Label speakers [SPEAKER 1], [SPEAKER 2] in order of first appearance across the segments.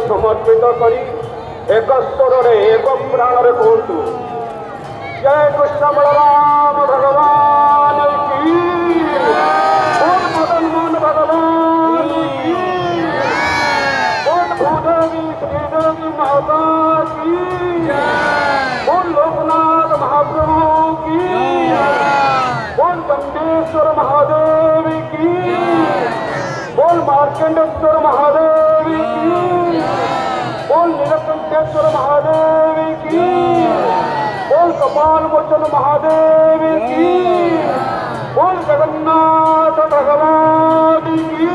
[SPEAKER 1] समर्पित करी एक स्वर एक प्राण कहतु जय कृष्ण बलराम भगवान की, बोल मदन मोहन भगवान की, बोल भूदेवी श्रीदेवी माता की, बोल लोकनाथ महाप्रभु की, बोल चंडेश्वर महादेव की, बोल मार्कंडेश्वर महादेव की, बोल नीलकंठेश्वर महादेव की, बोल कपाल मोचन महादेव की, बोल जगन्नाथ भगवान की।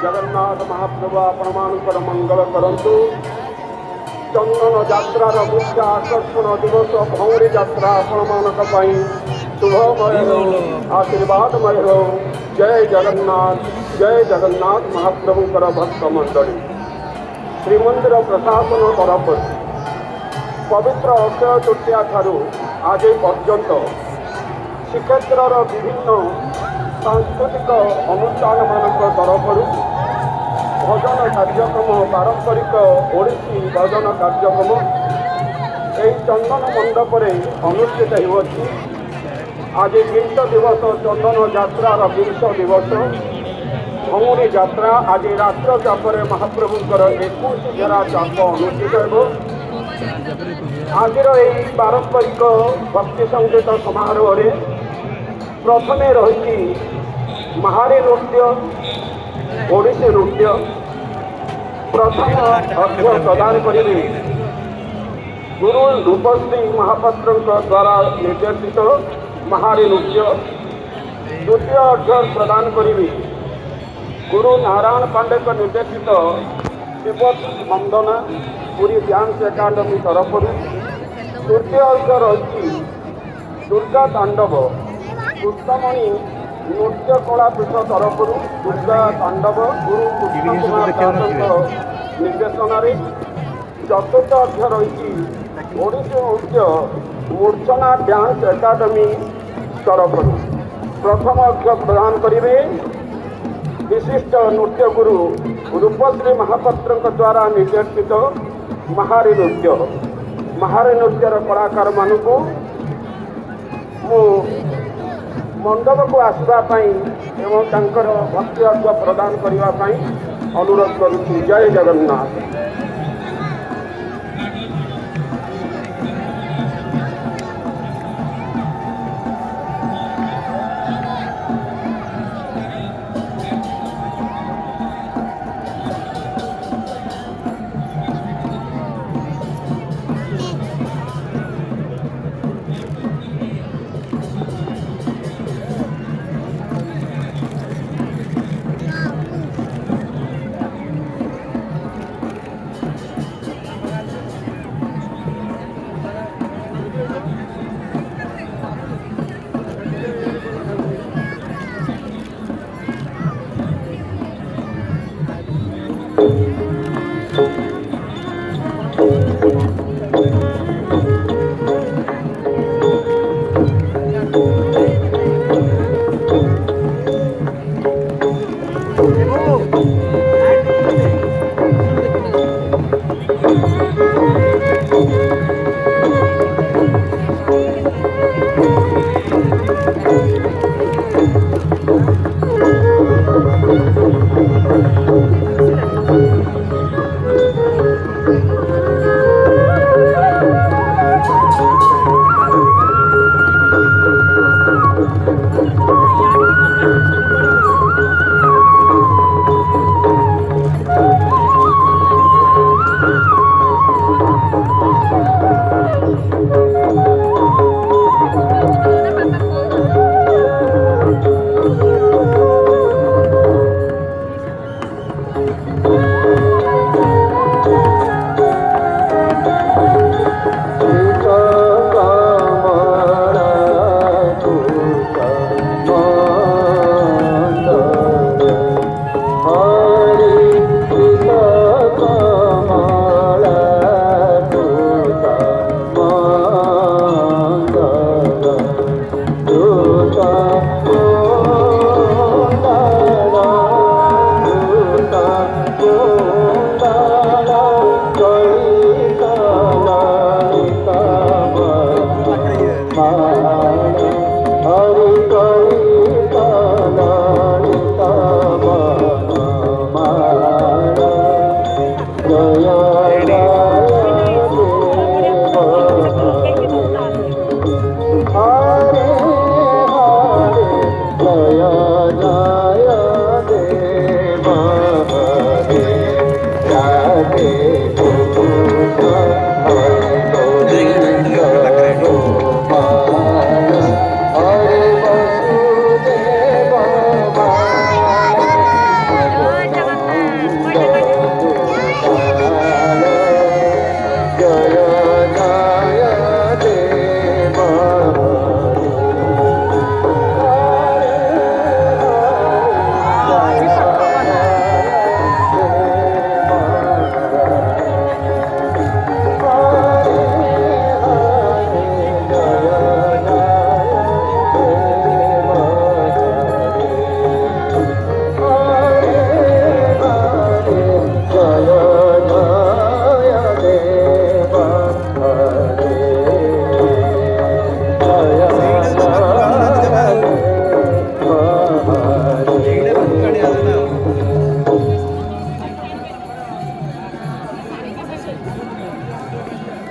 [SPEAKER 1] जगन्नाथ महाप्रभु आपण मानकर मंगल करंतु। चंदन यात्रार मुख्य आकर्षण दिवस भौरी यात्रा आपण मानक पाई शुभमय हो, आशीर्वादमय हो। जय जगन्नाथ महाप्रभुकर भक्त मंडली श्रीमंदिर प्रशासन तरफ पवित्र अक्षय तृतीया ठारू आज पर्यंत श्रीक्षेत्र विभिन्न सांस्कृतिक अनुष्ठान मान तरफ भजन कार्यक्रम पारंपरिक ओडिसी भजन कार्यक्रम यही चंदन मंडप अनुष्ठित होती। आज 20 दिवस चंदन यात्रार 20 दिवस भौरी यात्रा आज रात्र चापर महाप्रभुंकर 21 घेरा चाप अनुष्ठित हो। आज पारंपरिक भक्ति संगीत समारोह प्रथम रही महारी नृत्य ओडिसी नृत्य प्रथम अर्घ्य प्रदान करेंगे गुरु रूपश्री महापात्र द्वारा निर्देशित महारी नृत्य। द्वितीय अर्घ्य प्रदान करेंगे गुरु नारायण पांडे निर्देशित तिब्बत वंदना पूरी डांस एकाडेमी तरफ। तृतीय अर्घ्य रही दुर्गा तांडव पुष्पमणि नृत्य कलापीठ तरफ दुर्गा तांडव गुरु कृष्ण कुमार दास निर्देशन। चतुर्थ अर्घ्य रही ओडिसी नृत्य मूर्छना डांस एकाडेमी तरफ। प्रथम अर्घ्य प्रदान करेंगे विशिष्ट नृत्य गुरु रूपश्री महापात्र द्वारा निर्देशित महारी नृत्य। महारी नृत्यर कलाकार मानक मंडप को आसवाई एवं भक्ति अर्घ्य प्रदान करने अनुरोध करुच्ची। जय जगन्नाथ।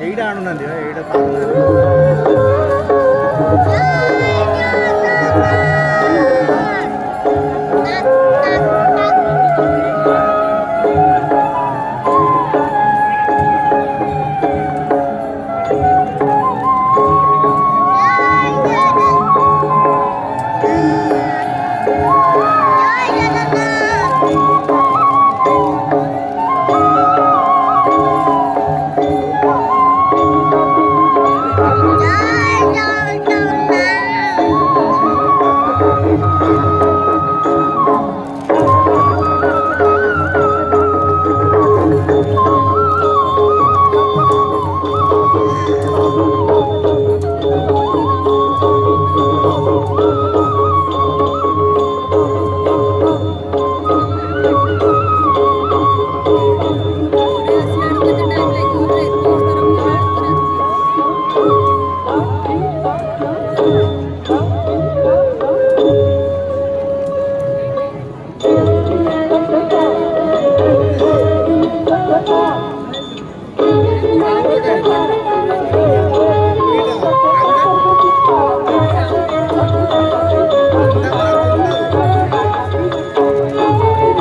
[SPEAKER 2] ଏଇଟା ଆଣୁନାହାନ୍ତି ଏଇଟା ପାଉନାହାନ୍ତି।